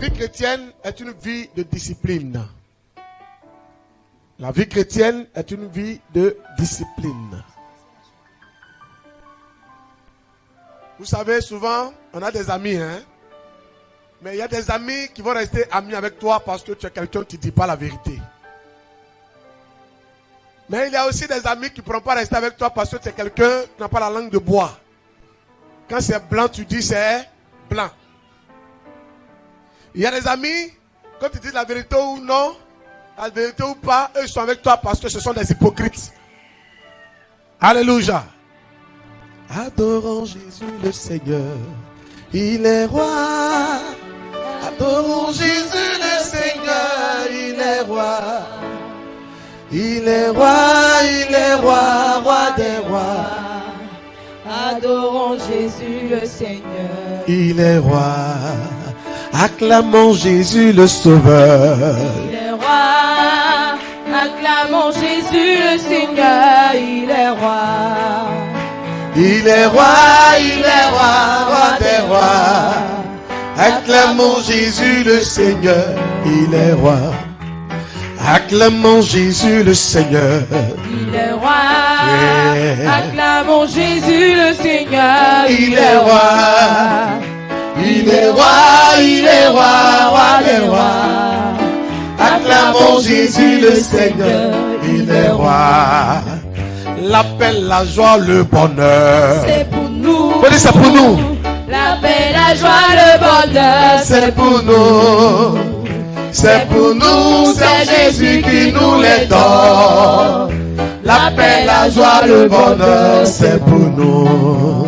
vie chrétienne est une vie de discipline. La vie chrétienne est une vie de discipline. Vous savez, souvent, on a des amis, mais il y a des amis qui vont rester amis avec toi parce que tu es quelqu'un qui ne dit pas la vérité. Mais il y a aussi des amis qui ne pourront pas rester avec toi parce que tu es quelqu'un qui n'a pas la langue de bois. Quand c'est blanc, tu dis c'est blanc. Il y a des amis, quand tu dis la vérité ou non, la vérité ou pas, eux sont avec toi parce que ce sont des hypocrites. Alléluia. Adorons Jésus le Seigneur, il est roi. Adorons Jésus le Seigneur, il est roi. Il est roi, roi des rois. Adorons Jésus le Seigneur. Il est roi. Acclamons Jésus le Sauveur. Il est roi. Acclamons Jésus le Seigneur. Il est roi. Il est roi, roi des rois. Acclamons Jésus le Seigneur. Il est roi. Acclamons Jésus le Seigneur. Il est roi. Acclamons Jésus le Seigneur. Il est roi. Il est roi, roi des rois. Acclamons Jésus le Seigneur. Il est roi. La paix, la joie, le bonheur. C'est pour nous. Vous dites c'est pour nous. La paix, la joie, le bonheur. C'est pour nous. C'est pour nous, c'est Jésus qui nous les donne. La paix, la joie, le bonheur, c'est pour nous.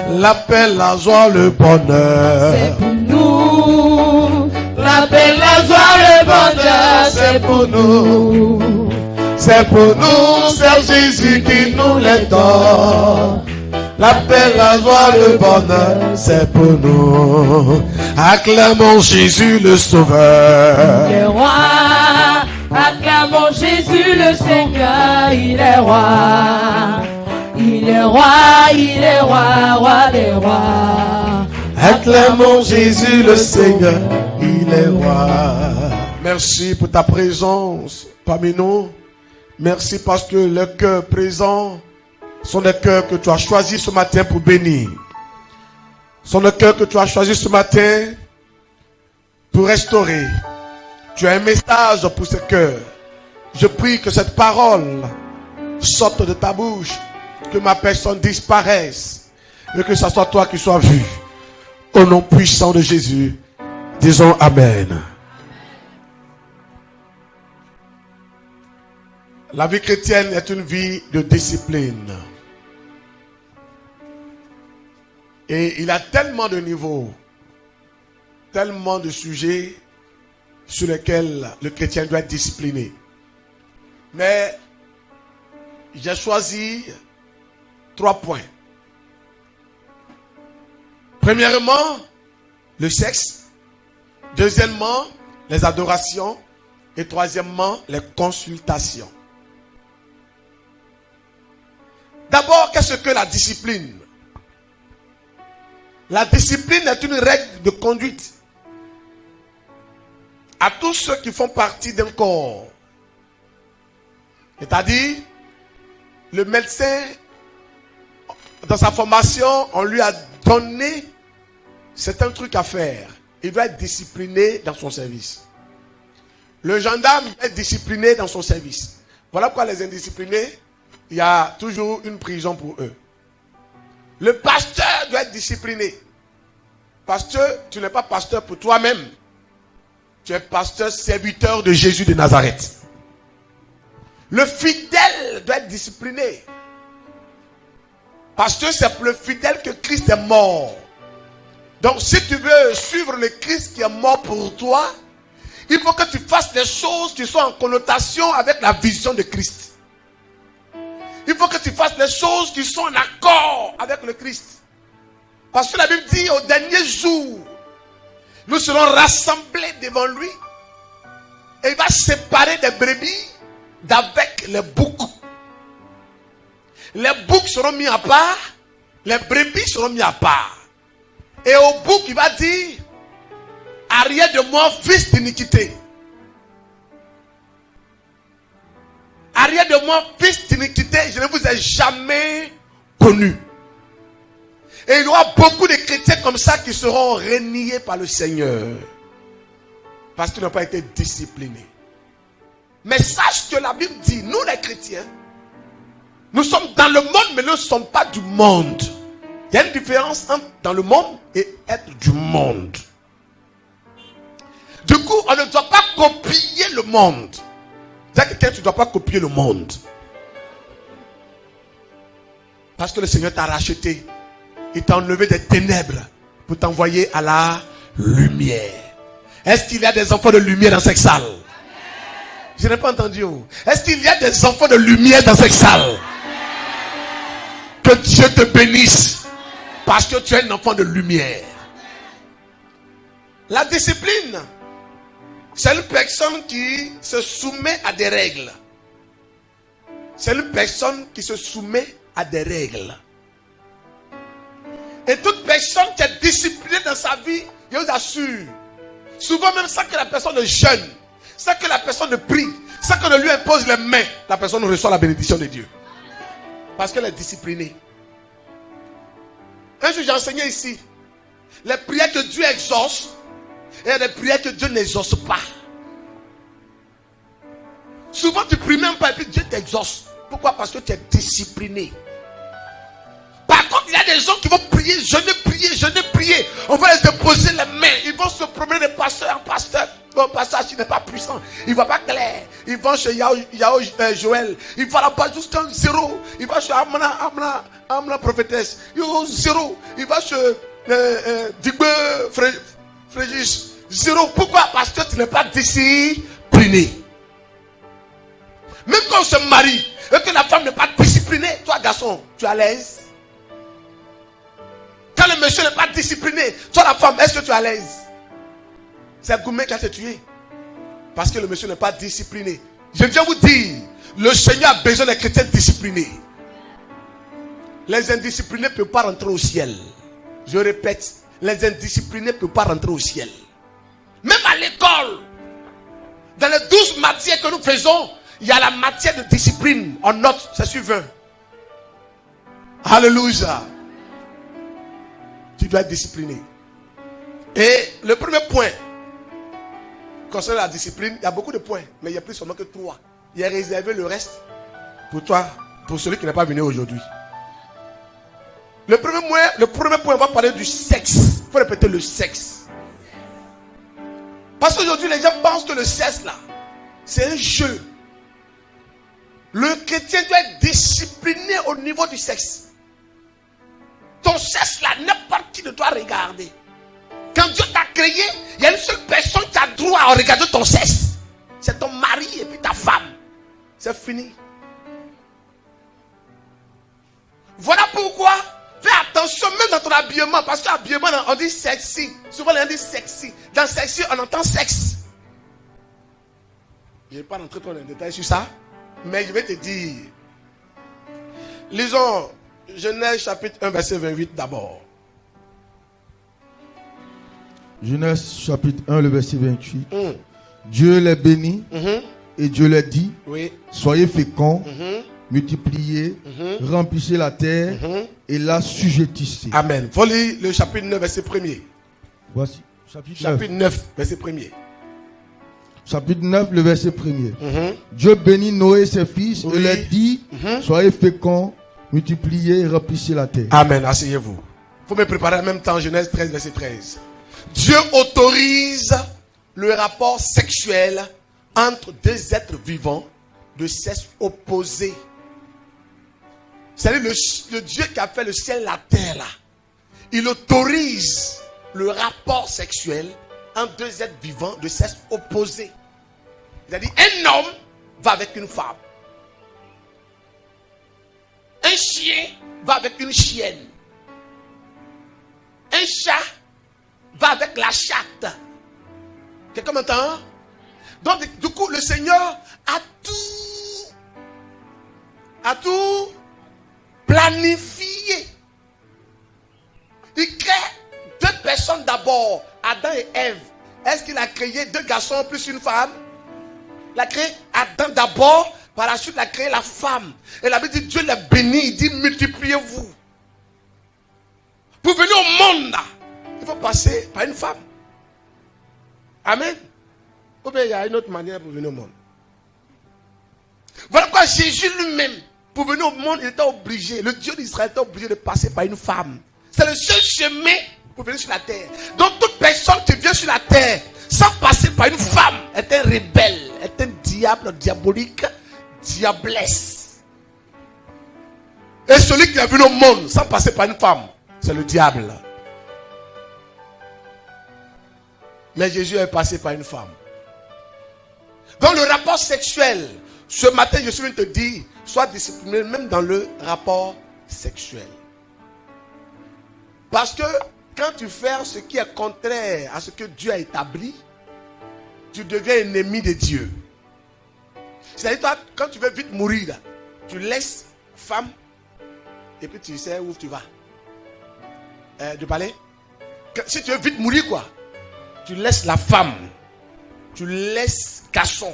La paix, la joie, le bonheur. C'est pour nous. La paix, la joie, le bonheur. C'est pour nous. C'est pour nous, c'est Jésus qui nous les donne. La paix, la joie, le bonheur, c'est pour nous. Acclamons Jésus le Sauveur. Il est roi. Acclamons Jésus le Seigneur. Il est roi. Il est roi, roi des rois. Acclamons Jésus le Seigneur. Il est roi. Merci pour ta présence parmi nous. Merci parce que les cœurs présents sont des cœurs que tu as choisis ce matin pour bénir. Sont des cœurs que tu as choisis ce matin pour restaurer. Tu as un message pour ces cœurs. Je prie que cette parole sorte de ta bouche, que ma personne disparaisse et que ce soit toi qui sois vu. Au nom puissant de Jésus, disons Amen. La vie chrétienne est une vie de discipline. Et il y a tellement de niveaux, tellement de sujets sur lesquels le chrétien doit être discipliné. Mais j'ai choisi 3 points. Premièrement, le sexe. Deuxièmement, les adorations. Et troisièmement, les consultations. D'abord, qu'est-ce que la discipline? La discipline est une règle de conduite à tous ceux qui font partie d'un corps. C'est-à-dire, le médecin, dans sa formation, on lui a donné certains trucs à faire. Il doit être discipliné dans son service. Le gendarme doit être discipliné dans son service. Voilà pourquoi les indisciplinés, il y a toujours une prison pour eux. Le pasteur doit être discipliné. Parce que tu n'es pas pasteur pour toi-même. Tu es pasteur serviteur de Jésus de Nazareth. Le fidèle doit être discipliné. Parce que c'est pour le fidèle que Christ est mort. Donc si tu veux suivre le Christ qui est mort pour toi, il faut que tu fasses des choses qui sont en connotation avec la vision de Christ. Il faut que tu fasses des choses qui sont en accord avec le Christ. Parce que la Bible dit au dernier jour, nous serons rassemblés devant lui. Et il va séparer des brebis d'avec les boucs. Les boucs seront mis à part, les brebis seront mis à part. Et au bouc, il va dire, arrière de moi, fils d'iniquité. Arrière de moi, fils d'iniquité, je ne vous ai jamais connu. Et il y aura beaucoup de chrétiens comme ça qui seront reniés par le Seigneur. Parce qu'ils n'ont pas été disciplinés. Mais sache que la Bible dit, nous les chrétiens, nous sommes dans le monde, mais nous ne sommes pas du monde. Il y a une différence entre dans le monde et être du monde. Du coup, on ne doit pas copier le monde. Dis à quelqu'un, tu ne dois pas copier le monde. Parce que le Seigneur t'a racheté. Il t'a enlevé des ténèbres pour t'envoyer à la lumière. Est-ce qu'il y a des enfants de lumière dans cette salle? Je n'ai pas entendu. Est-ce qu'il y a des enfants de lumière dans cette salle? Que Dieu te bénisse. Parce que tu es un enfant de lumière. La discipline, c'est une personne qui se soumet à des règles. C'est une personne qui se soumet à des règles. Et toute personne qui est disciplinée dans sa vie, je vous assure, souvent même sans que la personne ne jeûne, sans que la personne ne prie, sans qu'on ne lui impose les mains, la personne reçoit la bénédiction de Dieu. Parce qu'elle est disciplinée. Un jour j'ai enseigné ici, les prières que Dieu exauce, et il y a des prières que Dieu n'exauce pas. Souvent tu pries même pas et puis Dieu t'exauce. Pourquoi? Parce que tu es discipliné. Par contre, il y a des gens qui vont prier, jeûner, prier. On va les déposer les mains. Ils vont se promener de pasteur en pasteur. Bon, pasteur qui n'est pas puissant. Il ne voit pas clair. Ils vont chez Joël. Il va là-bas jusqu'à 0. Il va chez Amna prophétesse. Il va 0. Il va chez Digbe Frégis. 0. Pourquoi? Parce que tu n'es pas discipliné. Même quand on se marie et que la femme n'est pas disciplinée, toi garçon, tu es à l'aise? Quand le monsieur n'est pas discipliné, toi la femme, est-ce que tu es à l'aise? C'est Goumé qui a te tué. Parce que le monsieur n'est pas discipliné. Je viens vous dire, le Seigneur a besoin des chrétiens disciplinés. Les indisciplinés ne peuvent pas rentrer au ciel. Je répète, les indisciplinés ne peuvent pas rentrer au ciel. Même à l'école, dans les 12 matières que nous faisons, il y a la matière de discipline. En note, c'est sur 20. Alléluia. Tu dois être discipliné. Et le premier point, concernant la discipline, il y a beaucoup de points, mais il n'y a plus seulement que 3. Il a réservé le reste pour toi, pour celui qui n'est pas venu aujourd'hui. Le premier point, on va parler du sexe. Il faut répéter le sexe. Parce qu'aujourd'hui, les gens pensent que le sexe, là, c'est un jeu. Le chrétien doit être discipliné au niveau du sexe. Ton sexe, là, n'importe qui ne doit regarder. Quand Dieu t'a créé, il y a une seule personne qui a droit à regarder ton sexe. C'est ton mari et puis ta femme. C'est fini. Voilà pourquoi, fais attention même dans ton habillement. Parce que l'habillement, on dit sexy. Souvent, on dit sexy. Dans sexy, on entend sexe. Je ne vais pas rentrer trop dans les détails sur ça. Mais je vais te dire. Lisons Genèse chapitre 1, verset 28 d'abord. Genèse chapitre 1, le verset 28. Dieu les bénit et Dieu les dit, soyez féconds, multipliez, remplissez la terre et la sujettissez. Amen. Faut lire le chapitre 9, verset 1er. Voici, chapitre 9, verset 1er. Chapitre 9, le verset 1er. Dieu bénit Noé et ses fils et les dit, soyez féconds, multipliez et remplissez la terre. Amen. Asseyez-vous. Il faut me préparer en même temps. Genèse 13, verset 13. Dieu autorise le rapport sexuel entre deux êtres vivants de sexe opposé. C'est-à-dire le Dieu qui a fait le ciel et la terre là. Il autorise le rapport sexuel entre deux êtres vivants de sexe opposé. C'est-à-dire un homme va avec une femme. Un chien va avec une chienne. Un chat va avec la chatte. Quelqu'un m'entend? Donc, du coup, le Seigneur a tout planifié. Il crée deux personnes d'abord, Adam et Ève. Est-ce qu'il a créé 2 garçons plus une femme? Il a créé Adam d'abord, par la suite il a créé la femme. Et la Bible dit Dieu les bénit, il dit multipliez-vous. Pour venir au monde, là, il faut passer par une femme. Amen. Ou bien il y a une autre manière pour venir au monde. Voilà pourquoi Jésus lui-même, pour venir au monde, il était obligé, le Dieu d'Israël était obligé de passer par une femme. C'est le seul chemin pour venir sur la terre. Donc toute personne qui vient sur la terre sans passer par une femme est un rebelle, est un diable diabolique, diablesse. Et celui qui est venu au monde sans passer par une femme, c'est le diable. Mais Jésus est passé par une femme. Dans le rapport sexuel, ce matin je suis venu te dire, sois discipliné même dans le rapport sexuel. Parce que quand tu fais ce qui est contraire à ce que Dieu a établi, tu deviens ennemi de Dieu. C'est-à-dire, toi, quand tu veux vite mourir, là, tu laisses femme et puis tu sais où tu vas. De parler. Si tu veux vite mourir, quoi, tu laisses la femme, tu laisses garçon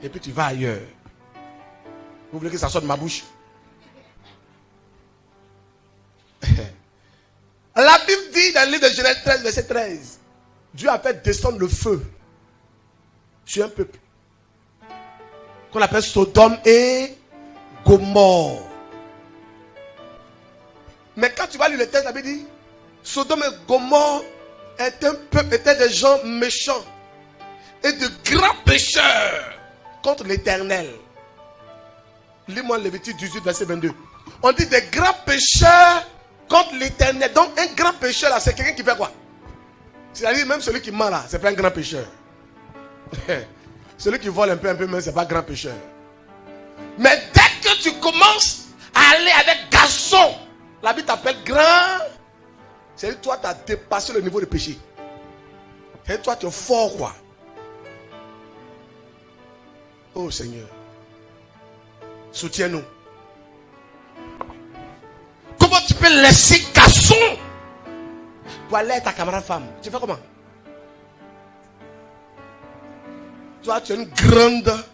et puis tu vas ailleurs. Vous voulez que ça sorte de ma bouche? La Bible dit dans le livre de Genèse 13, verset 13, Dieu a fait descendre le feu sur un peuple qu'on appelle Sodome et Gomorrhe. Mais quand tu vas lire le texte, la Bible dit Sodome et Gomorrhe est un peuple, étaient des gens méchants et de grands pécheurs contre l'Éternel. Lis-moi Lévitique 18, verset 22. On dit des grands pécheurs contre l'Éternel. Donc un grand pécheur là, c'est quelqu'un qui fait quoi? C'est-à-dire même celui qui ment là, c'est pas un grand pécheur. Celui qui vole un peu même, c'est pas un grand pécheur. Mais dès que tu commences à aller avec garçon, la Bible t'appelle grand. C'est-à-dire toi tu as dépassé le niveau de péché. C'est-à-dire toi tu es fort quoi. Oh Seigneur, soutiens-nous. Comment tu peux laisser garçon pour aller à ta camarade femme? Tu fais comment? Toi, tu es une grande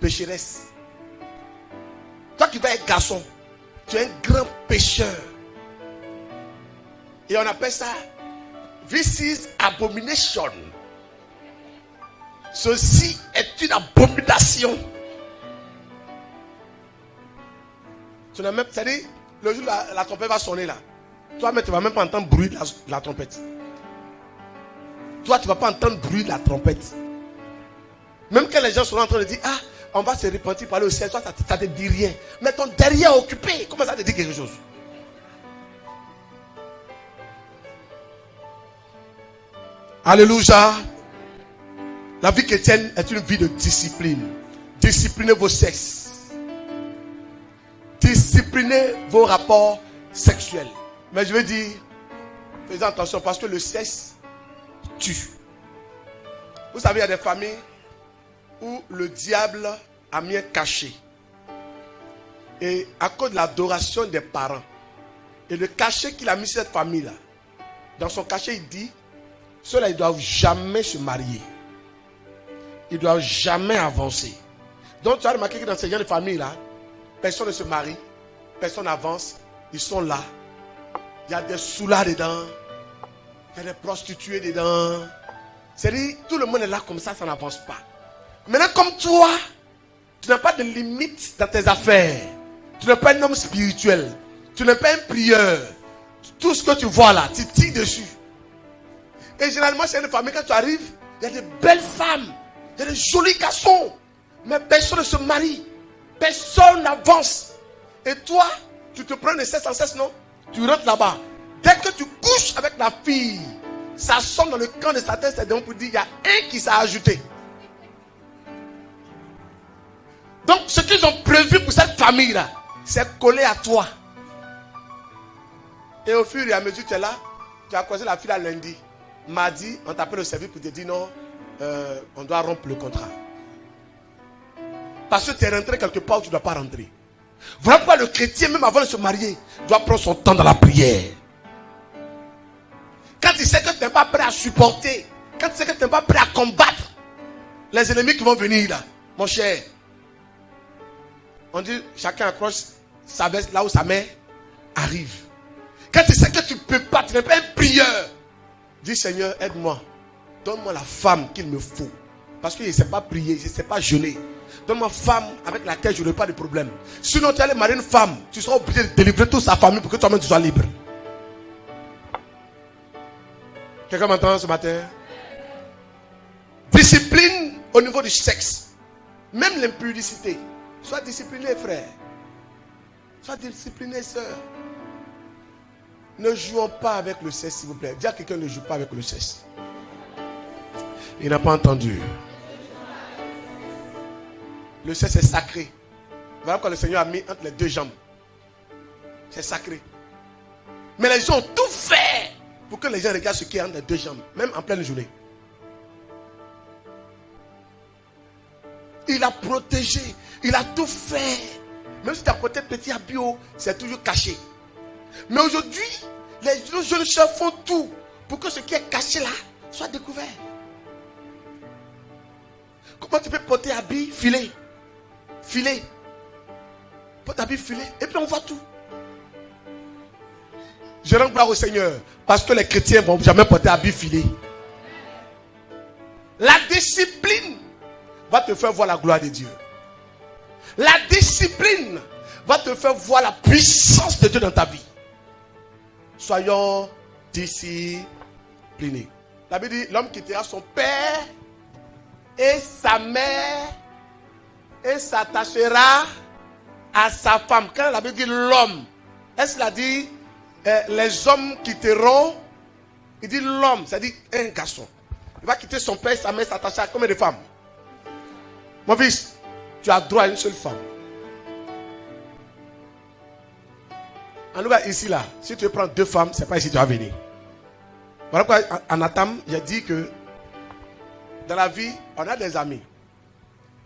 pécheresse. Toi qui vas être garçon, tu es un grand pécheur. Et on appelle ça this is abomination. Ceci est une abomination. Tu n'as même, c'est-à-dire, le jour où la trompette va sonner là, toi même tu ne vas même pas entendre le bruit de la trompette. Toi tu ne vas pas entendre le bruit de la trompette. Même quand les gens sont en train de dire, ah, on va se repentir par le ciel, toi ça te dit rien. Mais ton derrière est occupé, comment ça te dit quelque chose? Alléluia. La vie chrétienne est une vie de discipline. Disciplinez vos sexes. Disciplinez vos rapports sexuels. Mais je veux dire, faites attention parce que le sexe tue. Vous savez, il y a des familles où le diable a mis un cachet. Et à cause de l'adoration des parents, et le cachet qu'il a mis sur cette famille-là, dans son cachet, il dit, ceux-là, ils ne doivent jamais se marier. Ils ne doivent jamais avancer. Donc, tu as remarqué que dans ces gens de famille-là, personne ne se marie, personne n'avance, ils sont là. Il y a des soulards dedans, il y a des prostituées dedans. C'est-à-dire, tout le monde est là comme ça n'avance pas. Maintenant, comme toi, tu n'as pas de limite dans tes affaires. Tu n'es pas un homme spirituel. Tu n'es pas un prieur. Tout ce que tu vois là, tu tires dessus. Et généralement, c'est une famille, quand tu arrives, il y a des belles femmes, il y a des jolis garçons. Mais personne ne se marie. Personne n'avance. Et toi, tu te prends de cesse en cesse, non? Tu rentres là-bas. Dès que tu couches avec la fille, ça sonne dans le camp de Satan, c'est donc pour dire, il y a un qui s'est ajouté. Donc, ce qu'ils ont prévu pour cette famille-là, c'est collé à toi. Et au fur et à mesure que tu es là, tu as croisé la fille à lundi. Mardi, on t'appelle au service pour te dire non, on doit rompre le contrat. Parce que tu es rentré quelque part où tu ne dois pas rentrer. Voilà pourquoi le chrétien, même avant de se marier, doit prendre son temps dans la prière. Quand tu sais que tu n'es pas prêt à supporter, quand tu sais que tu n'es pas prêt à combattre les ennemis qui vont venir là, mon cher, on dit chacun accroche sa veste là où sa main arrive. Quand tu sais que tu ne peux pas, tu n'es pas un prieur, dis Seigneur, aide-moi. Donne-moi la femme qu'il me faut. Parce qu'il ne sait pas prier, il ne sait pas jeûner. Donne-moi une femme avec laquelle je n'aurai pas de problème. Sinon, tu allais marier une femme, tu seras obligé de délivrer toute sa famille pour que toi-même tu sois libre. Quelqu'un m'entend ce matin? Discipline au niveau du sexe. Même l'impudicité. Sois discipliné, frère. Sois discipliné, sœur. Ne jouons pas avec le sexe, s'il vous plaît. Dis à quelqu'un, ne joue pas avec le sexe. Il n'a pas entendu. Le sexe est sacré. Voilà pourquoi le Seigneur a mis entre les deux jambes. C'est sacré. Mais les gens ont tout fait pour que les gens regardent ce qui est entre les deux jambes, même en pleine journée. Il a protégé, il a tout fait. Même si tu as côté petit à bio, c'est toujours caché. Mais aujourd'hui, les jeunes sœurs font tout pour que ce qui est caché là soit découvert. Comment tu peux porter habit filet? Filet. Porte habit filet. Et puis on voit tout. Je rends gloire au Seigneur. Parce que les chrétiens ne vont jamais porter habit filet. La discipline va te faire voir la gloire de Dieu. La discipline va te faire voir la puissance de Dieu dans ta vie. Soyons disciplinés. La Bible dit, l'homme quittera son père et sa mère et s'attachera à sa femme. Quand la Bible dit l'homme, est-ce qu'il a dit les hommes quitteront? Il dit l'homme, c'est-à-dire un garçon. Il va quitter son père et sa mère, s'attacher à combien de femmes? Mon fils, tu as droit à une seule femme. En tout cas, ici, là, si tu veux prendre deux femmes, c'est pas ici que tu vas venir. Voilà pourquoi, en Atam, j'ai dit que dans la vie, on a des amis.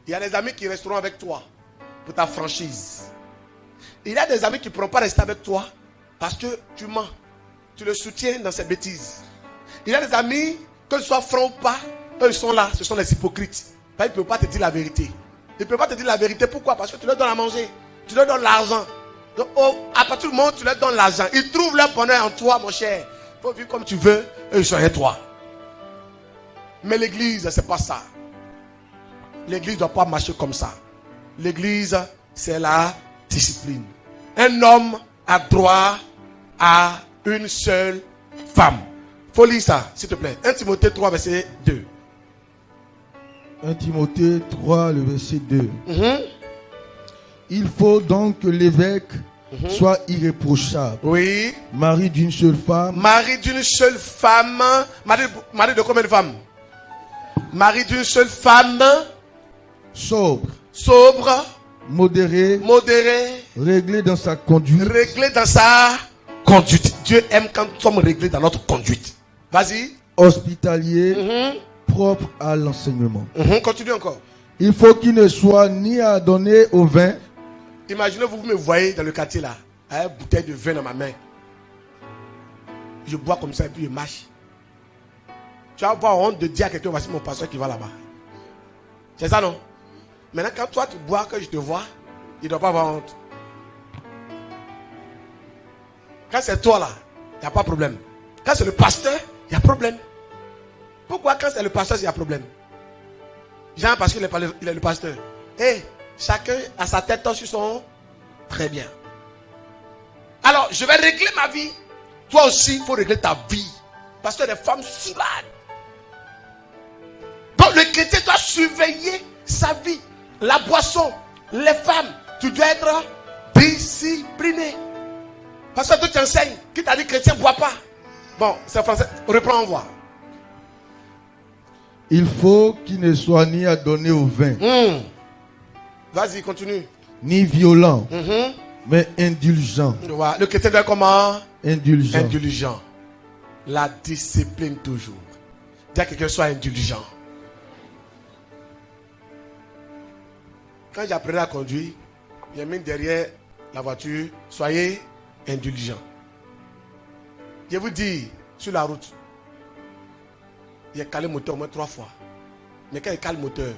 Il y a des amis qui resteront avec toi pour ta franchise. Il y a des amis qui ne pourront pas rester avec toi parce que tu mens. Tu le soutiens dans ses bêtises. Il y a des amis, que ce soit franc ou pas, eux ils sont là, ce sont les hypocrites. Ils ne peuvent pas te dire la vérité. Ils ne peuvent pas te dire la vérité. Pourquoi? Parce que tu leur donnes à manger. Tu leur donnes l'argent. Donc, à partir du moment où tu leur donnes l'argent, ils trouvent leur bonheur en toi, mon cher. Il faut vivre comme tu veux, eux ils sont avec toi. Mais l'église, c'est pas ça. L'église ne doit pas marcher comme ça. L'église, c'est la discipline. Un homme a droit à une seule femme. Faut lire ça, s'il te plaît. 1 Timothée 3, verset 2. 1 Timothée 3, le verset 2. Il faut donc que l'évêque soit irréprochable. Oui. Mari d'une seule femme. Mari d'une seule femme. Mari de combien de femmes? Mari d'une seule femme. Sobre. Sobre. Modéré. Modéré. Réglé dans sa conduite. Réglé dans sa conduite. Dieu aime quand nous sommes réglés dans notre conduite. Vas-y. Hospitalier. Propre à l'enseignement. Continue encore. Il faut qu'il ne soit ni adonné au vin. Imaginez, vous me voyez dans le quartier là, avec une bouteille de vin dans ma main. Je bois comme ça et puis je marche. Tu vas avoir honte de dire à quelqu'un, voici mon pasteur qui va là-bas. C'est ça, non? Maintenant, quand toi tu bois, que je te vois, il ne doit pas avoir honte. Quand c'est toi là, il n'y a pas de problème. Quand c'est le pasteur, il y a problème. Pourquoi quand c'est le pasteur, il y a problème? Genre parce qu'il est le pasteur. Hey, chacun a sa tête sur son... Très bien. Alors, je vais régler ma vie. Toi aussi, il faut régler ta vie. Parce que les femmes soulagent. Donc, le chrétien doit surveiller sa vie. La boisson, les femmes, tu dois être discipliné. Parce que tu enseignes. Qui t'a dit chrétien ne boit pas? Bon, c'est français. Reprends, on voit. Il faut qu'il ne soit ni adonné au vin. Vas-y, continue. Ni violent, mais indulgent. Le chrétien doit être comment? Indulgent. Indulgent. La discipline toujours. Dis à quelqu'un, soit indulgent. Quand j'apprenais à conduire, j'ai mis derrière la voiture, soyez indulgent. Je vous dis, sur la route, il a calé le moteur au moins 3 fois. Mais quand il cale le moteur,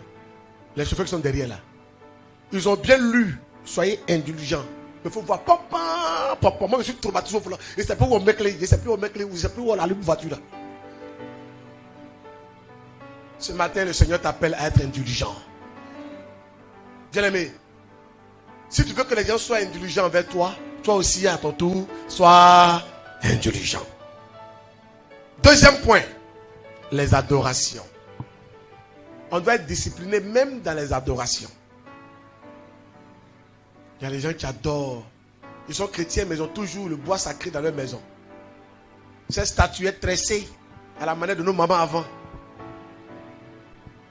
les chauffeurs qui sont derrière là, ils ont bien lu, soyez indulgents. Mais il faut voir, papa, moi je suis traumatisé au volant. Je ne sais plus où on met clé, je ne sais plus où on met clé, je ne sais plus où on allume la voiture là. Ce matin, le Seigneur t'appelle à être indulgent. Bien-aimé, si tu veux que les gens soient indulgents envers toi, toi aussi à ton tour, sois indulgent. Deuxième point, les adorations. On doit être discipliné même dans les adorations. Il y a des gens qui adorent. Ils sont chrétiens, mais ils ont toujours le bois sacré dans leur maison. Ces statuettes tressées à la manière de nos mamans avant.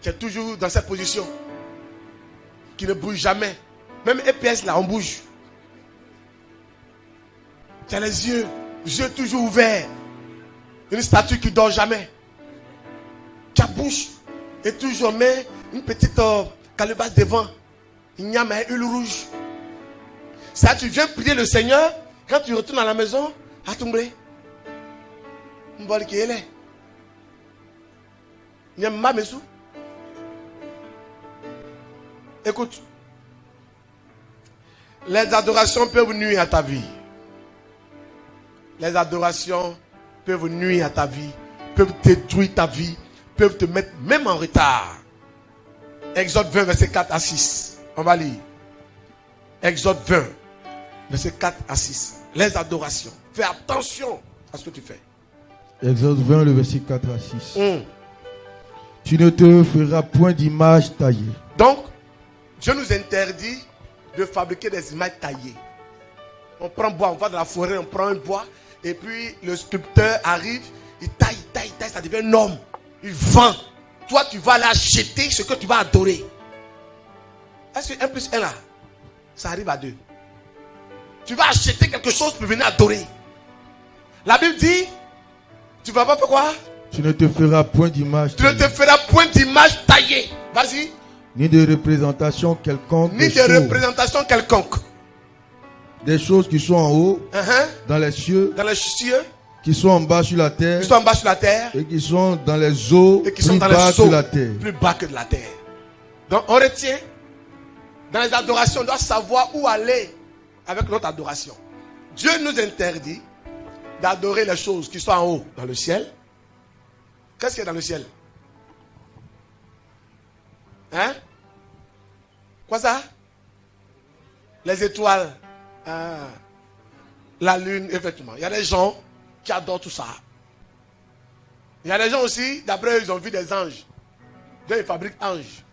Qui est toujours dans cette position. Qui ne bouge jamais. Même EPS là, on bouge. Tu as les yeux toujours ouverts. Une statue qui ne dort jamais. Qui a bouche. Et toujours met une petite calebasse devant. Il n'y a mais une rouge. Ça, tu viens prier le Seigneur. Quand tu retournes à la maison, à tomber. On va qui est. Il y a ma maison. Écoute. Les adorations peuvent nuire à ta vie. Les adorations peuvent nuire à ta vie. Peuvent détruire ta vie. Peuvent te mettre même en retard. Exode 20, verset 4 à 6. On va lire. Exode 20, verset 4 à 6. Les adorations. Fais attention à ce que tu fais. Exode 20, le verset 4 à 6. Tu ne te feras point d'image taillée. Donc, Dieu nous interdit de fabriquer des images taillées. On prend bois, on va dans la forêt, on prend un bois, et puis le sculpteur arrive, il taille, ça devient un homme. Il vend. Toi, tu vas aller acheter ce que tu vas adorer. Est-ce que 1 plus 1 là, ça arrive à 2? Tu vas acheter quelque chose pour venir adorer. La Bible dit, tu vas pas faire quoi? Tu ne te feras point d'image taillée. Tu ne te feras point d'image taillée. Vas-y. Ni de représentation quelconque. Ni de représentation quelconque. Des choses qui sont en haut, dans les cieux. Dans les cieux. Qui sont en bas sur la terre. Qui sont en bas sur la terre. Et qui sont dans les eaux. Et qui sont dans les eaux plus bas que de la terre. Donc on retient. Dans les adorations, on doit savoir où aller avec notre adoration. Dieu nous interdit d'adorer les choses qui sont en haut, dans le ciel. Qu'est-ce qu'il y a dans le ciel? Hein? Quoi ça? Les étoiles. La lune, effectivement. Il y a des gens qui adorent tout ça. Il y a des gens aussi, d'après eux, ils ont vu des anges. Donc ils fabriquent anges.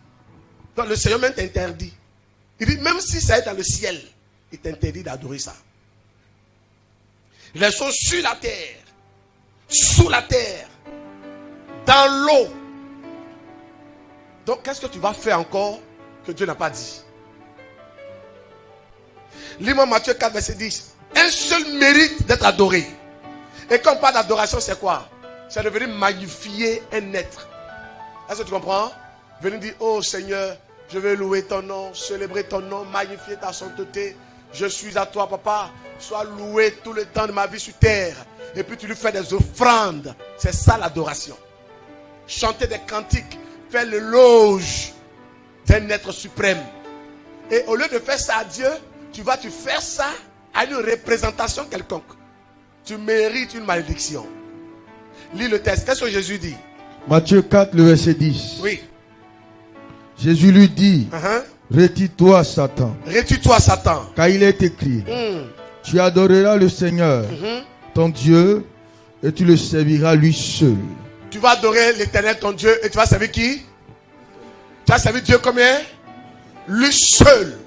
Donc le Seigneur même t'interdit. Il dit, même si ça est dans le ciel, il t'interdit d'adorer ça. Les choses sur la terre, sous la terre, dans l'eau. Donc qu'est-ce que tu vas faire encore que Dieu n'a pas dit? Lis-moi Matthieu 4, verset 10. Un seul mérite d'être adoré. Et quand on parle d'adoration, c'est quoi? C'est de venir magnifier un être. Est-ce que tu comprends? Venir dire, oh Seigneur, je vais louer ton nom, célébrer ton nom, magnifier ta sainteté. Je suis à toi, papa. Sois loué tout le temps de ma vie sur terre. Et puis tu lui fais des offrandes. C'est ça l'adoration. Chanter des cantiques, faire l'éloge d'un être suprême. Et au lieu de faire ça à Dieu, tu faire ça à une représentation quelconque. Tu mérites une malédiction. Lis le texte. Qu'est-ce que Jésus dit? Matthieu 4, le verset 10. Oui. Jésus lui dit, retire-toi Satan. Retire-toi Satan. Car il est écrit, tu adoreras le Seigneur, ton Dieu, et tu le serviras lui seul. Tu vas adorer l'Éternel, ton Dieu, et tu vas servir qui? Tu vas servir Dieu combien? Lui seul.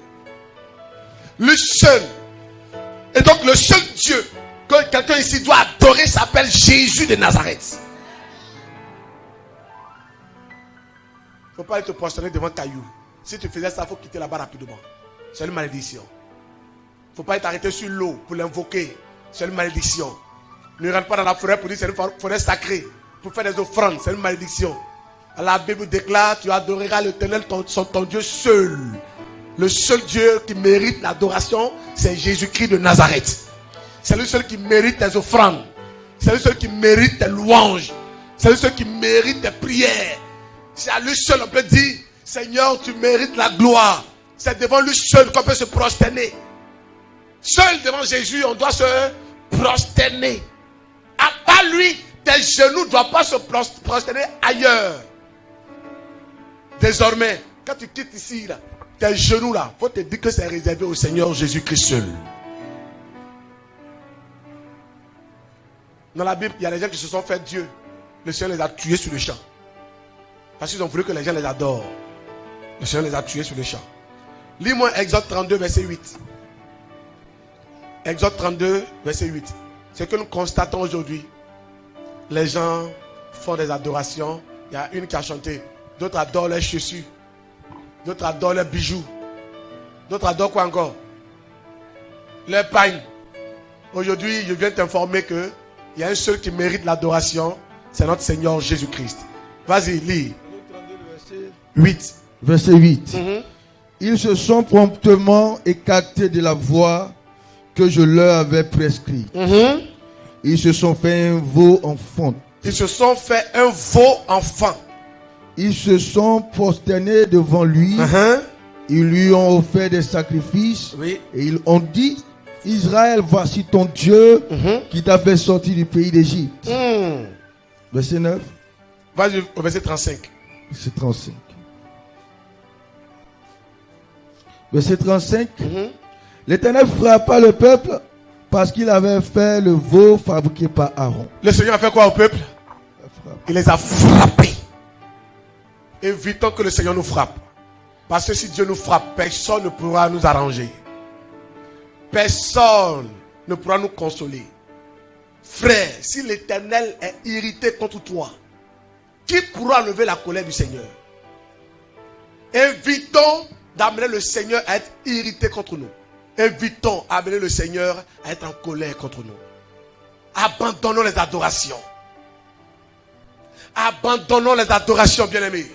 Lui seul. Et donc le seul Dieu que quelqu'un ici doit adorer s'appelle Jésus de Nazareth. Il ne faut pas aller te prosterner devant caillou. Si tu faisais ça, il faut quitter là-bas rapidement. C'est une malédiction. Il ne faut pas être arrêté sur l'eau pour l'invoquer. C'est une malédiction. Ne rentre pas dans la forêt pour dire c'est une forêt sacrée. Pour faire des offrandes, c'est une malédiction. La Bible déclare, tu adoreras l'Éternel, ton Dieu seul. Le seul Dieu qui mérite l'adoration, c'est Jésus-Christ de Nazareth. C'est le seul qui mérite tes offrandes. C'est le seul qui mérite tes louanges. C'est lui seul qui mérite des prières. C'est à lui seul on peut dire, Seigneur, tu mérites la gloire. C'est devant lui seul qu'on peut se prosterner. Seul devant Jésus, on doit se prosterner. À part lui, tes genoux ne doivent pas se prosterner ailleurs. Désormais, quand tu quittes ici, là, tes genoux là, il faut te dire que c'est réservé au Seigneur Jésus-Christ seul. Dans la Bible, il y a des gens qui se sont fait Dieu. Le Seigneur les a tués sur le champ. Parce qu'ils ont voulu que les gens les adorent. Le Seigneur les a tués sur le champ. Lis-moi Exode 32, verset 8. Exode 32, verset 8. C'est que nous constatons aujourd'hui. Les gens font des adorations. Il y a une qui a chanté. D'autres adorent leurs chaussures. D'autres adorent leurs bijoux. D'autres adorent quoi encore? Leur pain. Aujourd'hui, je viens t'informer que il y a un seul qui mérite l'adoration. C'est notre Seigneur Jésus-Christ. Vas-y, lis. 8. Verset 8. Ils se sont promptement écartés de la voie que je leur avais prescrite. Ils se sont fait un veau enfant. Ils se sont fait un veau enfant. Ils se sont prosternés devant lui. Ils lui ont offert des sacrifices. Oui. Et ils ont dit, Israël, voici ton Dieu qui t'a fait sortir du pays d'Égypte. Verset 9. Vas-y au verset 35. Verset 35. Verset 35. L'Éternel frappa le peuple parce qu'il avait fait le veau fabriqué par Aaron. Le Seigneur a fait quoi au peuple? Il les a frappés. Évitons que le Seigneur nous frappe. Parce que si Dieu nous frappe, personne ne pourra nous arranger. Personne ne pourra nous consoler. Frère, si l'Éternel est irrité contre toi, qui pourra lever la colère du Seigneur? Évitons d'amener le Seigneur à être irrité contre nous. Évitons d'amener le Seigneur à être en colère contre nous. Abandonnons les adorations. Abandonnons les adorations, bien-aimés.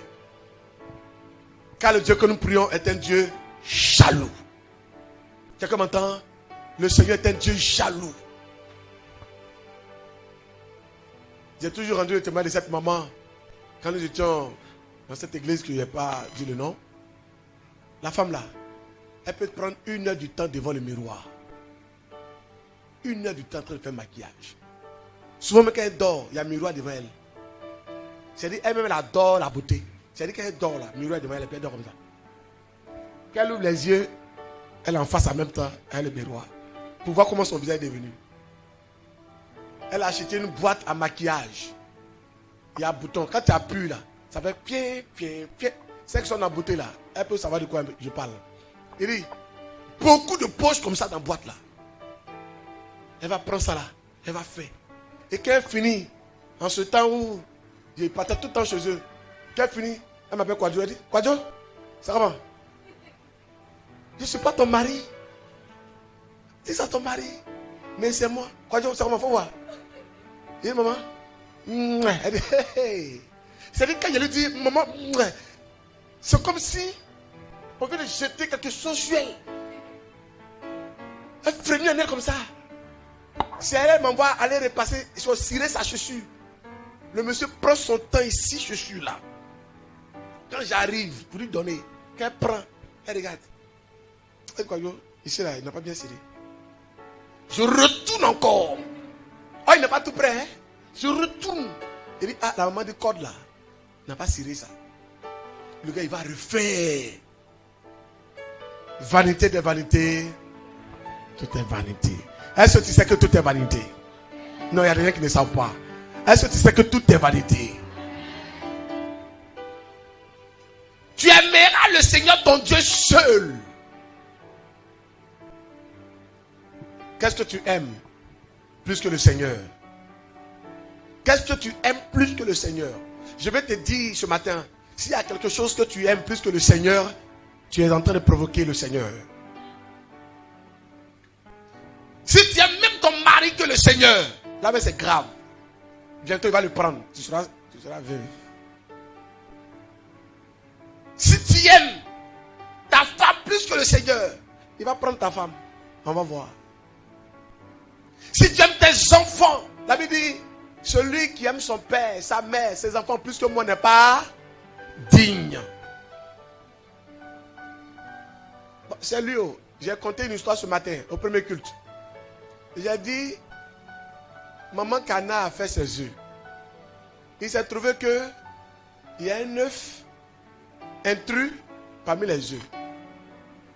Car le Dieu que nous prions est un Dieu jaloux. Quelqu'un m'entend? Le Seigneur est un Dieu jaloux. J'ai toujours rendu le témoin de cette maman. Quand nous étions dans cette église, que je n'ai pas dit le nom. La femme là, elle peut prendre 1 heure du temps devant le miroir. 1 heure du temps en train de faire maquillage. Souvent, même quand elle dort, il y a un miroir devant elle. C'est-à-dire, elle-même, elle adore la beauté. C'est-à-dire, quand elle dort là, le miroir devant elle, elle dort comme ça. Quand elle ouvre les yeux, elle est en face en même temps, elle est le miroir. Pour voir comment son visage est devenu. Elle a acheté une boîte à maquillage. Il y a un bouton. Quand tu appuies là, ça fait pied. C'est que son en beauté là, elle peut savoir de quoi je parle. Il dit, beaucoup de poches comme ça dans la boîte là. Elle va prendre ça là, elle va faire. Et quand elle finit, en ce temps où je partais tout le temps chez eux, quand elle finit, elle m'appelle Quadio. Elle dit, Quadio, ça comment? Je ne suis pas ton mari. C'est ça ton mari. Mais c'est moi. Quadio, ça comment? Faut voir. Il dit, maman. Elle dit, hey. C'est-à-dire quand je lui dis, maman, c'est comme si on vient de jeter quelque chose sur elle. Elle frémit en elle comme ça. Si elle m'envoie aller repasser, il faut cirer sa chaussure. Le monsieur prend son temps ici, chaussure là. Quand j'arrive pour lui donner, quand elle prend, elle regarde. Elle quoi, ici là, il n'a pas bien ciré. Je retourne encore. Oh, il n'est pas tout prêt, hein? Je retourne. Il dit, ah, la maman de corde là, n'a pas ciré ça. Le gars, il va refaire. Vanité de vanité. Tout est vanité. Est-ce que tu sais que tout est vanité? Non, il y a des gens qui ne savent pas. Est-ce que tu sais que tout est vanité? Tu aimeras le Seigneur ton Dieu seul. Qu'est-ce que tu aimes plus que le Seigneur? Qu'est-ce que tu aimes plus que le Seigneur? Je vais te dire ce matin, s'il y a quelque chose que tu aimes plus que le Seigneur, tu es en train de provoquer le Seigneur. Si tu aimes même ton mari que le Seigneur, là c'est grave. Bientôt il va le prendre. Tu seras veuve. Si tu aimes ta femme plus que le Seigneur, il va prendre ta femme. On va voir. Si tu aimes tes enfants, la Bible dit, celui qui aime son père, sa mère, ses enfants plus que moi n'est pas digne. Bon, c'est lui. J'ai conté une histoire ce matin au premier culte. J'ai dit, maman Cana a fait ses œufs. Il s'est trouvé que il y a un œuf intrus parmi les œufs.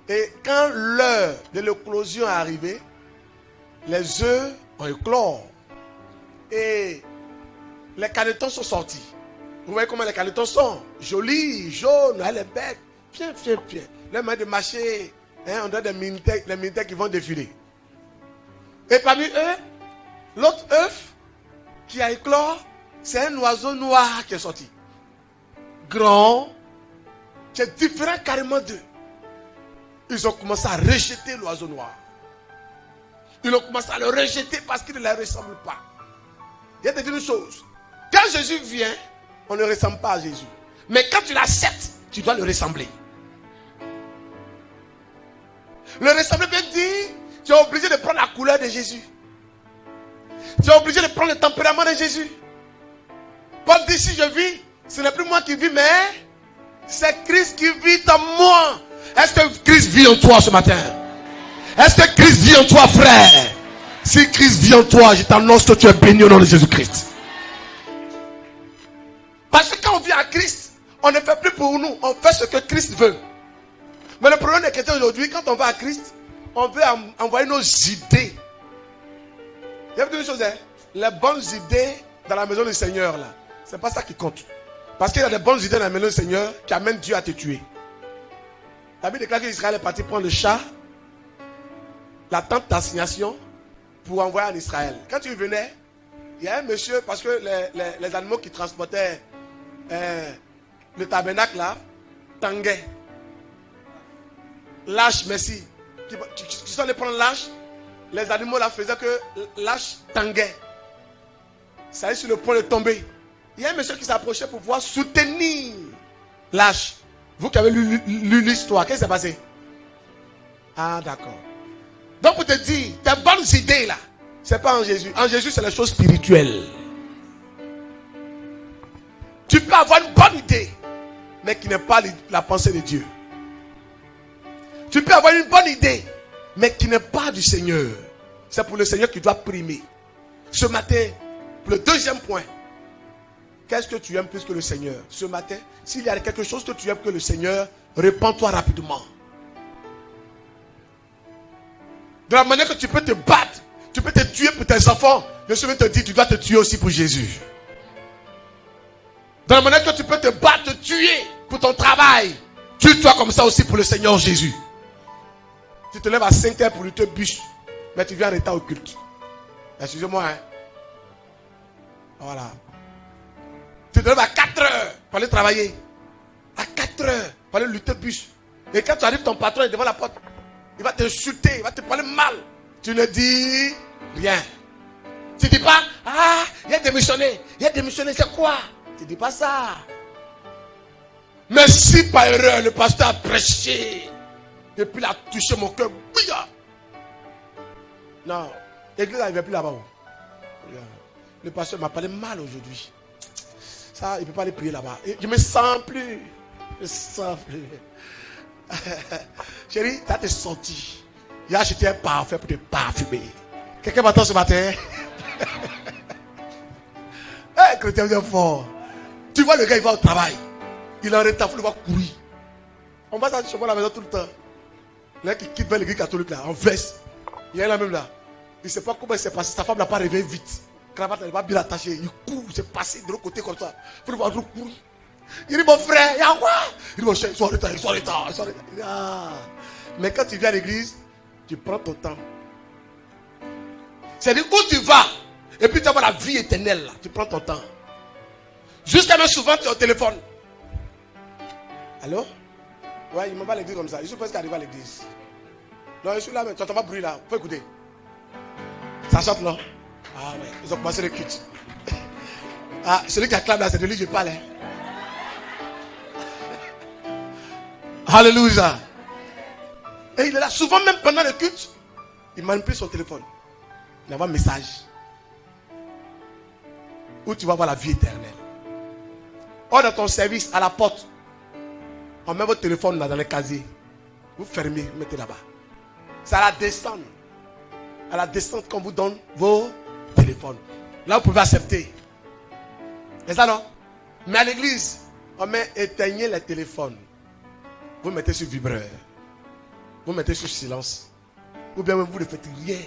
Et quand l'heure de l'éclosion est arrivée, les œufs ont éclos. Et les canetons sont sortis. Vous voyez comment les canetons sont? Jolis, jaunes, les bêtes. Bien. Les mains de marcher, on a des militaires qui vont défiler. Et parmi eux, l'autre œuf qui a éclos, c'est un oiseau noir qui est sorti. Grand, c'est différent carrément d'eux. Ils ont commencé à rejeter l'oiseau noir. Ils ont commencé à le rejeter parce qu'il ne leur ressemble pas. Il y a une chose. Quand Jésus vient, on ne ressemble pas à Jésus. Mais quand tu l'acceptes, tu dois le ressembler. Le ressembler veut dire, tu es obligé de prendre la couleur de Jésus. Tu es obligé de prendre le tempérament de Jésus. Paul dit, si je vis, ce n'est plus moi qui vis, mais c'est Christ qui vit en moi. Est-ce que Christ vit en toi ce matin? Est-ce que Christ vit en toi, frère? Si Christ vit en toi, je t'annonce que tu es béni au nom de Jésus-Christ. Parce que quand on vit à Christ, on ne fait plus pour nous, on fait ce que Christ veut. Mais le problème des chrétiens aujourd'hui, quand on va à Christ, on veut envoyer nos idées. Il y a une chose, hein? Les bonnes idées dans la maison du Seigneur, là, c'est pas ça qui compte. Parce qu'il y a des bonnes idées dans la maison du Seigneur qui amènent Dieu à te tuer. La Bible déclare qu'Israël est parti prendre le chat, la tente d'assignation, pour envoyer en Israël. Quand tu venais, il y a un monsieur, parce que les animaux qui transportaient le tabernacle là, tanguaient. Lâche, merci. Qui sont allés prendre lâche, les animaux là faisaient que lâche tanguait. Ça est sur le point de tomber. Il y a un monsieur qui s'approchait pour pouvoir soutenir lâche. Vous qui avez lu l'histoire, qu'est-ce qui s'est passé? Ah, d'accord. Donc, pour te dire, tes bonnes idées là, c'est pas en Jésus. En Jésus, c'est les choses spirituelles. Tu peux avoir une bonne idée, mais qui n'est pas la pensée de Dieu. Tu peux avoir une bonne idée, mais qui n'est pas du Seigneur. C'est pour le Seigneur qui doit primer. Ce matin, pour le deuxième point, qu'est-ce que tu aimes plus que le Seigneur? Ce matin, s'il y a quelque chose que tu aimes que le Seigneur, répands-toi rapidement. De la manière que tu peux te battre, tu peux te tuer pour tes enfants, je suis venu te dire, tu dois te tuer aussi pour Jésus. De la manière que tu peux te battre, te tuer pour ton travail, tue-toi comme ça aussi pour le Seigneur Jésus. Tu te lèves à 5 heures pour lui te bûche, mais tu viens en retard au culte. Excusez-moi, hein. Voilà. Tu te lèves à 4 heures pour aller travailler. À 4 heures pour aller lutter bûche. Et quand tu arrives, ton patron est devant la porte. Il va t'insulter, il va te parler mal. Tu ne dis rien. Tu ne dis pas, ah, il a démissionné. Il a démissionné, c'est quoi? Tu ne dis pas ça. Mais si par erreur, le pasteur a prêché, et puis il a touché mon cœur, non, l'église n'arrivait plus là-bas. Le pasteur m'a parlé mal aujourd'hui. Ça, il ne peut pas aller prier là-bas. Je ne me sens plus. Je me sens plus. Chérie, tu as te senti. Il a acheté un parfum pour te parfumer. Quelqu'un m'attend ce matin? Hey, chrétien, vous êtes fort. Tu vois le gars, il va au travail. Il est en retard, il faut le voir courir. On va chez moi à la maison tout le temps. Là qui quitte vers l'église catholique là, en veste. Il y a là même là. Il ne sait pas comment il s'est passé. Sa femme ne l'a pas réveillé vite. Cravate, elle n'est pas bien attachée. Il court, il s'est passé de l'autre côté comme ça. Il faut le voir courir. Il dit, mon frère, il y a quoi? Il dit, mon cher, ils sont en retard, ils sont en retard, ils sont en retard. Ah. Mais quand tu viens à l'église, tu prends ton temps. C'est-à-dire où tu vas, et puis tu vas la vie éternelle là. Tu prends ton temps. Jusqu'à même souvent, tu es au téléphone. Allô? Ouais, il m'en va à l'église comme ça. Je suis presque arrivé à l'église. Non, je suis là, mais tu entends pas bruit là. Faut écouter. Ça chante là. Ah ouais, ils ont commencé le culte. Ah, celui qui acclame là, c'est de lui que je parle. Hein. Alléluia. Et il est là. Souvent, même pendant le culte, il manipule son téléphone. Il envoie un message. où tu vas voir la vie éternelle. Or, dans ton service, à la porte, on met votre téléphone là dans le casier. Vous fermez, vous mettez là-bas. C'est à la descente. À la descente qu'on vous donne vos téléphones. Là, vous pouvez accepter. C'est ça, non? Mais à l'église, on met éteignez les téléphones. Vous mettez sur vibreur. Vous mettez sur silence. Ou bien vous ne faites rien.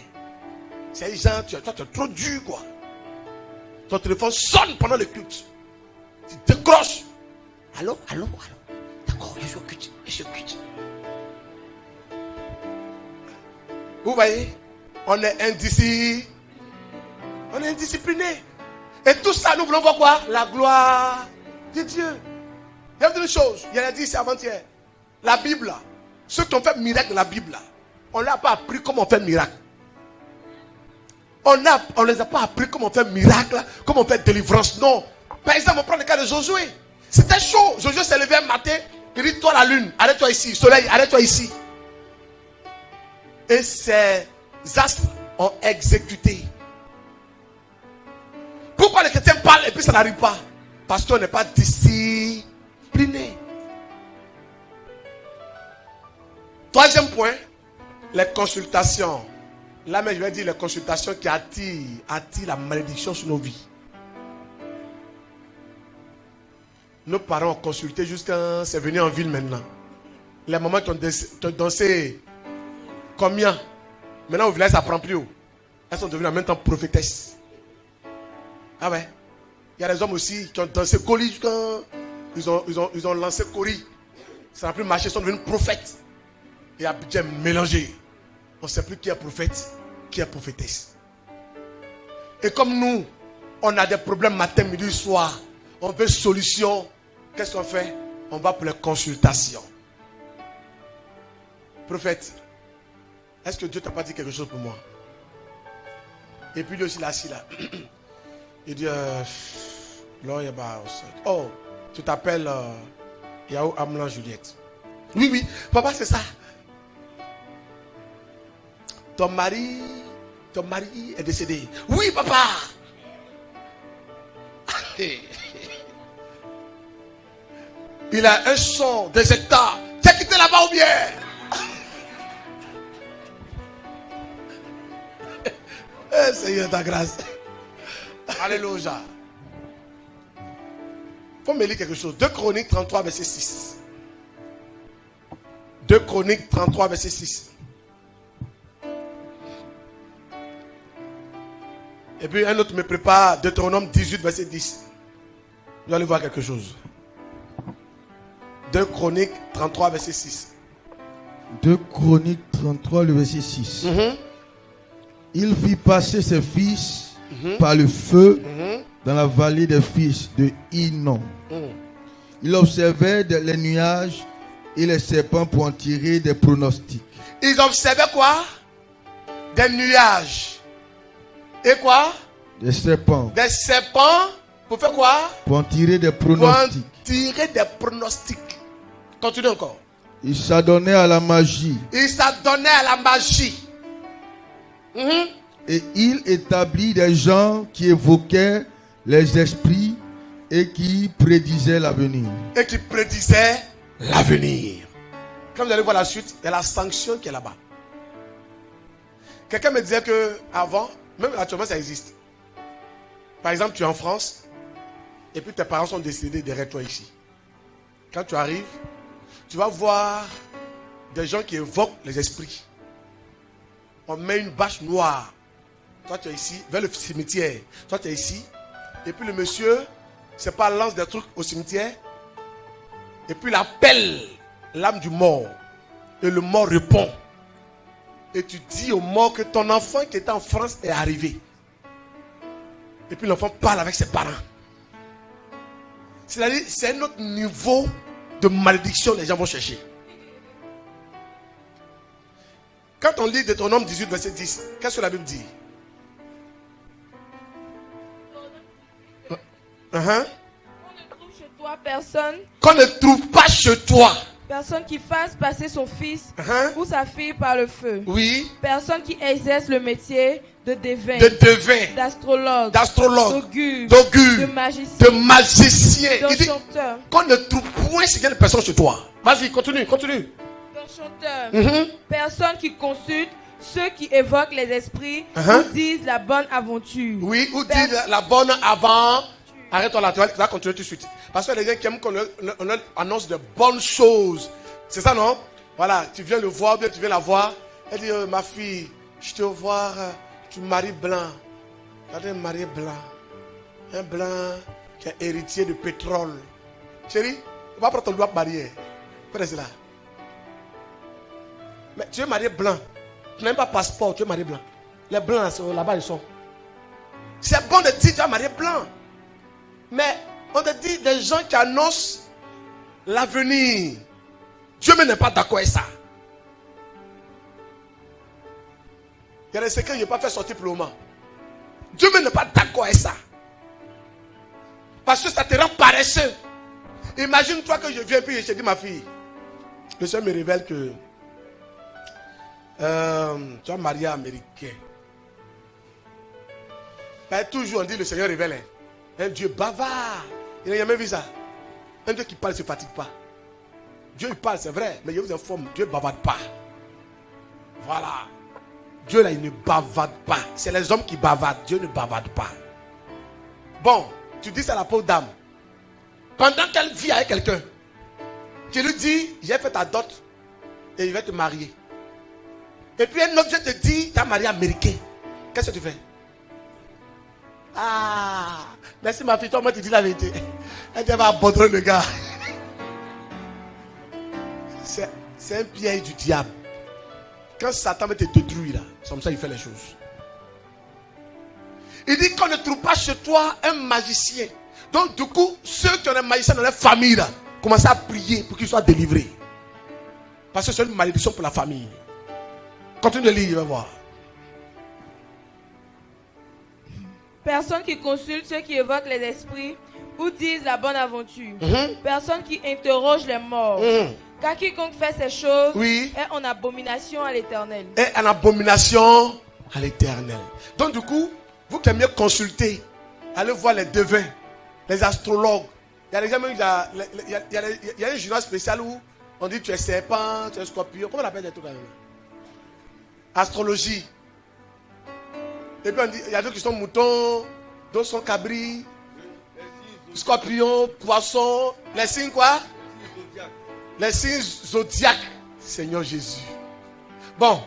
C'est les gens, toi, tu es trop dur, quoi. Ton téléphone sonne pendant le culte. Tu décroches. Allô? D'accord, je suis au culte. Vous voyez? On est indiscipliné. Et tout ça, nous voulons voir quoi? La gloire de Dieu. Il y a une chose, il y en a dit ici avant-hier. La Bible, ceux qui ont fait miracle de la Bible, on ne l'a pas appris comment on fait miracle. On ne les a pas appris comment on fait miracle, comment on fait délivrance. Non. Par exemple, on prend le cas de Josué. C'était chaud. Josué s'est levé un matin. Il dit, toi la lune, arrête-toi ici. Soleil, arrête-toi ici. Et ces astres ont exécuté. Pourquoi les chrétiens parlent et puis ça n'arrive pas? Parce qu'on n'est pas discipliné. Troisième point, les consultations. Là, mais je vais dire les consultations qui attirent la malédiction sur nos vies. Nos parents ont consulté jusqu'à... C'est venu en ville maintenant. Les mamans qui ont dansé combien? Maintenant au village ça prend plus haut. Elles sont devenues en même temps prophétesses. Ah ouais. Il y a des hommes aussi qui ont dansé Kori jusqu'à... Ils ont lancé Kori. Ça n'a plus marché, ils sont devenus prophètes. Et Abidjan mélangé. On ne sait plus qui est prophète, qui est prophétesse. Et comme nous, on a des problèmes matin, midi, soir, on veut solution. Qu'est-ce qu'on fait? On va pour les consultations. Prophète, est-ce que Dieu t'a pas dit quelque chose pour moi? Et puis lui aussi là, assis là. Il dit, oh, tu t'appelles Yahoo Amlan Juliette. Oui, papa, c'est ça. Ton mari est décédé. Oui, papa. Il a un son des hectares. Tu as quitté là-bas ou bien? Seigneur, ta grâce. Alléluia. Il faut me lire quelque chose. 2 Chroniques 33, verset 6. 2 Chroniques 33, verset 6. Et puis un autre me prépare Deutéronome 18, verset 10. Vous allez voir quelque chose. 2 Chroniques 33, verset 6. 2 Chroniques 33, le verset 6. Il fit passer ses fils par le feu dans la vallée des fils de Hinnom. Il observait les nuages et les serpents pour en tirer des pronostics. Ils observaient quoi? Des nuages. Et quoi? Des serpents. Des serpents. Pour faire quoi? Pour en tirer des pronostics. Pour en tirer des pronostics. Continue encore. Il s'adonnait à la magie. Il s'adonnait à la magie. Et il établit des gens qui évoquaient les esprits et qui prédisaient l'avenir. Et qui prédisaient l'avenir. Quand vous allez voir la suite, il y a la sanction qui est là-bas. Quelqu'un me disait que avant, même actuellement ça existe. Par exemple, tu es en France et puis tes parents sont décédés derrière toi ici. Quand tu arrives, tu vas voir des gens qui évoquent les esprits. On met une bâche noire. Toi tu es ici, vers le cimetière. Toi tu es ici. Et puis le monsieur, c'est pas lance des trucs au cimetière. Et puis il appelle l'âme du mort. Et le mort répond. Et tu dis au mort que ton enfant qui était en France est arrivé. Et puis l'enfant parle avec ses parents. C'est-à-dire, c'est un autre niveau de malédiction les gens vont chercher. Quand on lit Deutéronome 18, verset 10, qu'est-ce que la Bible dit? Qu'on ne trouve chez toi personne. Qu'on ne trouve pas chez toi. Personne qui fasse passer son fils ou sa fille par le feu. Oui. Personne qui exerce le métier de devins, d'astrologues, d'augures, de magiciens, d'enchanteurs. Qu'on ne trouve point si il y a une personne chez toi. Vas-y, continue. D'enchanteurs, personnes qui consultent ceux qui évoquent les esprits ou disent la bonne aventure. Oui, ou disent la bonne aventure. Arrête-toi là, tu vas continuer tout de suite. Parce que les gens qui aiment qu'on annonce de bonnes choses. C'est ça, non? Voilà, tu viens le voir, bien tu viens la voir. Elle dit, ma fille, je te vois, tu maries blanc. Regardez un mari blanc. Un blanc qui est héritier de pétrole. Chérie, on va prendre ton doigt marié. Fais cela. Mais tu es marié blanc. Tu n'as même pas passeport, tu es marié blanc. Les blancs, là-bas, ils sont. C'est bon de dire tu es marié blanc. Mais on te dit des gens qui annoncent l'avenir. Dieu même n'est pas d'accord avec ça. Il y a des secrets que je n'ai pas fait sortir pour le moment. Dieu même n'est pas d'accord avec ça. Parce que ça te rend paresseux. Imagine-toi que je viens puis je te dis ma fille. Le Seigneur me révèle que tu es marié américain. Toujours on dit le Seigneur révèle. Un Dieu bavard. Il n'a jamais vu ça. Un Dieu qui parle ne se fatigue pas. Dieu il parle, c'est vrai, mais je vous informe, Dieu ne bavarde pas. Voilà. Dieu là, il ne bavarde pas. C'est les hommes qui bavardent. Dieu ne bavarde pas. Bon, tu dis ça à la pauvre dame. Pendant qu'elle vit avec quelqu'un, tu lui dis, j'ai fait ta dot et il va te marier. Et puis un autre Dieu te dit, tu as marié américain. Qu'est-ce que tu fais? Ah, merci ma fille, toi, moi tu dis la vérité. Elle va abandonner le gars. C'est un piège du diable. Quand Satan veut te détruire, là, c'est comme ça qu'il fait les choses. Il dit qu'on ne trouve pas chez toi un magicien. Donc du coup, ceux qui ont un magicien dans leur famille, là, commencent à prier pour qu'ils soient délivrés. Parce que c'est une malédiction pour la famille. Continue de lire, je vais voir. Personne qui consulte ceux qui évoquent les esprits ou disent la bonne aventure. Personne qui interroge les morts. Car quiconque fait ces choses est en abomination à l'Éternel. Est en abomination à l'Éternel. Donc du coup, vous qui aimez consulter, allez voir les devins, les astrologues. Il y a des gens, il y a un journal spécial où on dit tu es serpent, tu es scorpion. Comment on appelle les trucs là? Astrologie. Et puis on dit, il y a d'autres qui sont moutons, d'autres sont cabris, scorpions, poissons, les signes quoi? Les signes zodiaques. Seigneur Jésus. Bon,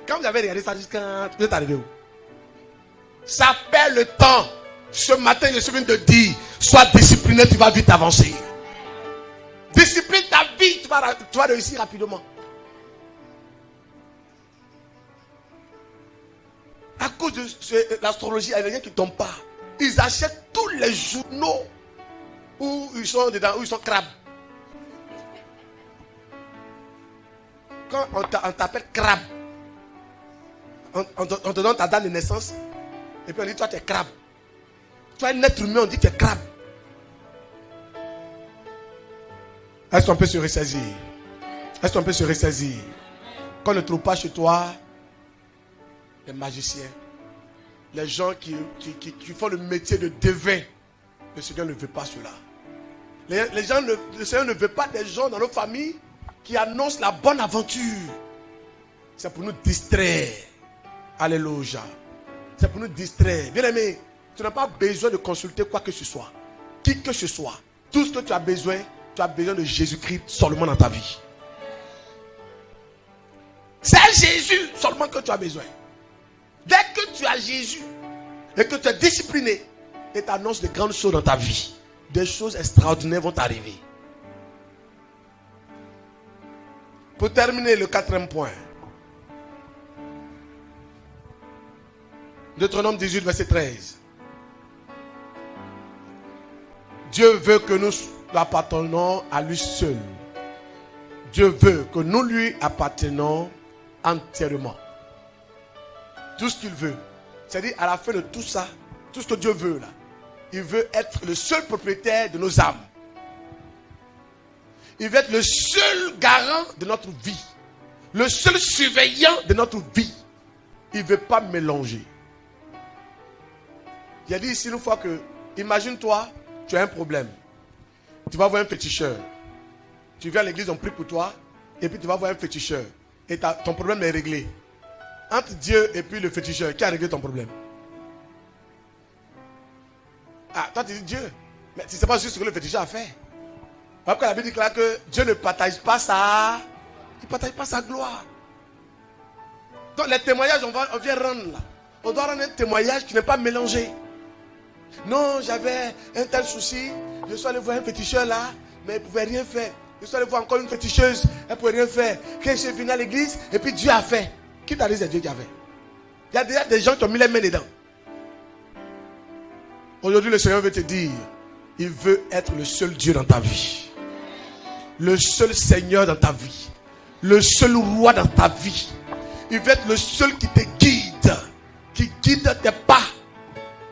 quand vous avez regardé ça jusqu'à... Vous êtes arrivé où? Ça perd le temps. Ce matin, je suis venu te dire, sois discipliné, tu vas vite avancer. Discipline ta vie, tu vas réussir rapidement. À cause de l'astrologie, il y a des gens qui ne tombent pas. Ils achètent tous les journaux où ils sont dedans, où ils sont crabes. Quand on t'appelle crabe, on te donne ta date de naissance, et puis on dit toi tu es crabe. Tu es un être humain, on dit tu es crabe. Est-ce qu'on peut se ressaisir? Est-ce qu'on peut se ressaisir? Qu'on ne trouve pas chez toi les magiciens, les gens qui font le métier de devin. Le Seigneur ne veut pas cela. Le Seigneur ne veut pas des gens dans nos familles qui annoncent la bonne aventure. C'est pour nous distraire. Alléluia. C'est pour nous distraire. Bien aimé, tu n'as pas besoin de consulter quoi que ce soit. Qui que ce soit. Tout ce que tu as besoin de Jésus-Christ seulement dans ta vie. C'est Jésus seulement que tu as besoin. Dès que tu as Jésus et que tu es discipliné et tu annonces de grandes choses dans ta vie, des choses extraordinaires vont t'arriver. Pour terminer, le 4e point. Deutéronome 18, verset 13. Dieu veut que nous appartenons à lui seul. Dieu veut que nous lui appartenons entièrement. Tout ce qu'il veut. C'est-à-dire, à la fin de tout ça, tout ce que Dieu veut là, il veut être le seul propriétaire de nos âmes. Il veut être le seul garant de notre vie. Le seul surveillant de notre vie. Il ne veut pas mélanger. J'ai dit ici une fois que, imagine-toi, tu as un problème. Tu vas voir un féticheur. Tu viens à l'église, on prie pour toi. Et puis tu vas voir un féticheur. Et ton problème est réglé. Entre Dieu et puis le féticheur, qui a réglé ton problème? Ah, toi tu dis Dieu. Mais tu ne sais pas juste ce que le féticheur a fait. Parce que la Bible dit là que Dieu ne partage pas sa... Il ne partage pas sa gloire. Donc les témoignages, on vient rendre là. On doit rendre un témoignage qui n'est pas mélangé. Non, j'avais un tel souci. Je suis allé voir un féticheur là, mais il ne pouvait rien faire. Je suis allé voir encore une féticheuse, elle ne pouvait rien faire. Quand je suis venu à l'église, et puis Dieu a fait. Qui t'a dit c'est Dieu qui a fait? Il y a déjà des gens qui ont mis les mains dedans. Aujourd'hui, le Seigneur veut te dire, il veut être le seul Dieu dans ta vie. Le seul Seigneur dans ta vie. Le seul roi dans ta vie. Il veut être le seul qui te guide. Qui guide tes pas.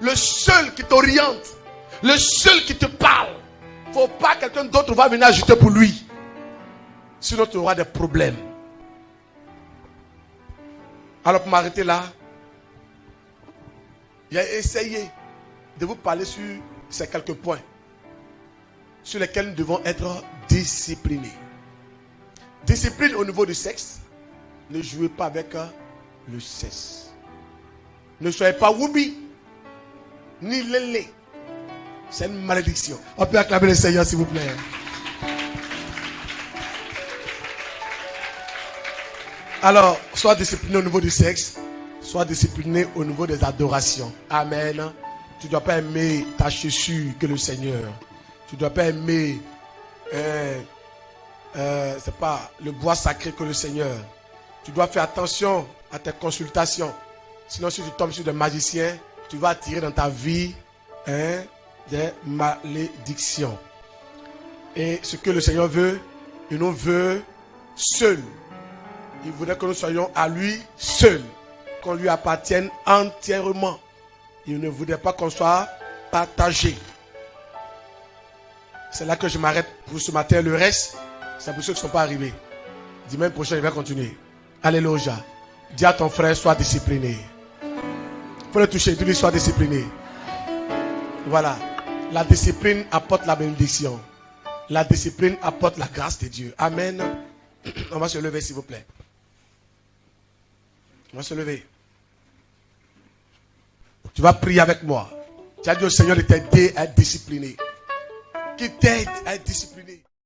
Le seul qui t'oriente. Le seul qui te parle. Il ne faut pas que quelqu'un d'autre va venir ajouter pour lui. Sinon tu auras des problèmes. Alors pour m'arrêter là, j'ai essayé de vous parler sur ces quelques points sur lesquels nous devons être disciplinés. Discipline au niveau du sexe. Ne jouez pas avec le sexe. Ne soyez pas woubi ni lélé. C'est une malédiction. On peut acclamer le Seigneur s'il vous plaît. Alors, sois discipliné au niveau du sexe. Sois discipliné au niveau des adorations. Amen. Tu ne dois pas aimer ta chaussure que le Seigneur. Tu ne dois pas aimer c'est pas le bois sacré que le Seigneur. Tu dois faire attention à tes consultations. Sinon, si tu tombes sur des magiciens, tu vas attirer dans ta vie des malédictions. Et ce que le Seigneur veut, il nous veut seul. Il voudrait que nous soyons à lui seul, qu'on lui appartienne entièrement. Il ne voudrait pas qu'on soit partagé. C'est là que je m'arrête pour ce matin. Le reste, c'est pour ceux qui ne sont pas arrivés. Dimanche prochain, il va continuer. Alléluia. Dis à ton frère, sois discipliné. Il faut le toucher, dis-lui, sois discipliné. Voilà. La discipline apporte la bénédiction. La discipline apporte la grâce de Dieu. Amen. On va se lever, s'il vous plaît. On va se lever. Tu vas prier avec moi. Tu as dit au Seigneur de t'aider à être discipliné. Qu'il t'aide à être discipliné.